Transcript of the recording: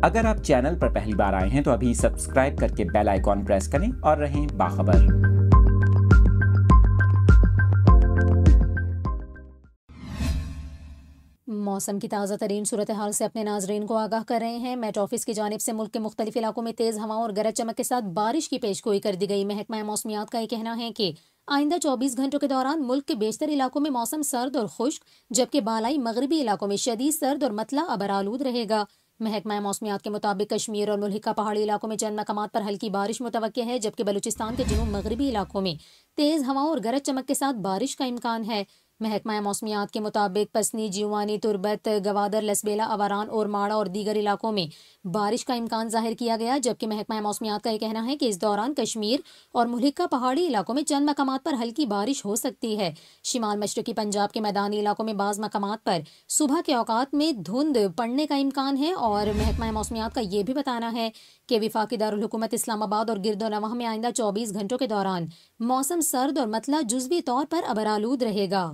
اگر آپ چینل پر پہلی بار آئے ہیں تو ابھی سبسکرائب کر کے بیل آئیکن پریس کریں اور رہیں باخبر۔ موسم کی تازہ ترین صورتحال سے اپنے ناظرین کو آگاہ کر رہے ہیں۔ میٹ آفس کی جانب سے ملک کے مختلف علاقوں میں تیز ہواؤں اور گرج چمک کے ساتھ بارش کی پیشگوئی کر دی گئی۔ محکمہ موسمیات کا یہ کہنا ہے کہ آئندہ 24 گھنٹوں کے دوران ملک کے بیشتر علاقوں میں موسم سرد اور خشک، جبکہ بالائی مغربی علاقوں میں شدید سرد اور مطلع ابر آلود رہے گا۔ محکمہ موسمیات کے مطابق کشمیر اور ملحقہ پہاڑی علاقوں میں چند مقامات پر ہلکی بارش متوقع ہے، جبکہ بلوچستان کے جنوب مغربی علاقوں میں تیز ہواؤں اور گرج چمک کے ساتھ بارش کا امکان ہے۔ محکمہ موسمیات کے مطابق پسنی، جیوانی، تربت، گوادر، لسبیلا، اوران اور ماڑا اور دیگر علاقوں میں بارش کا امکان ظاہر کیا گیا، جبکہ محکمہ موسمیات کا یہ کہنا ہے کہ اس دوران کشمیر اور ملحقہ پہاڑی علاقوں میں چند مقامات پر ہلکی بارش ہو سکتی ہے۔ شمال مشرقی پنجاب کے میدانی علاقوں میں بعض مقامات پر صبح کے اوقات میں دھند پڑنے کا امکان ہے، اور محکمہ موسمیات کا یہ بھی بتانا ہے کہ وفاقی دارالحکومت اسلام آباد اور گرد و نواح میں آئندہ 24 گھنٹوں کے دوران موسم سرد اور مطلع جزوی طور پر ابر آلود رہے گا۔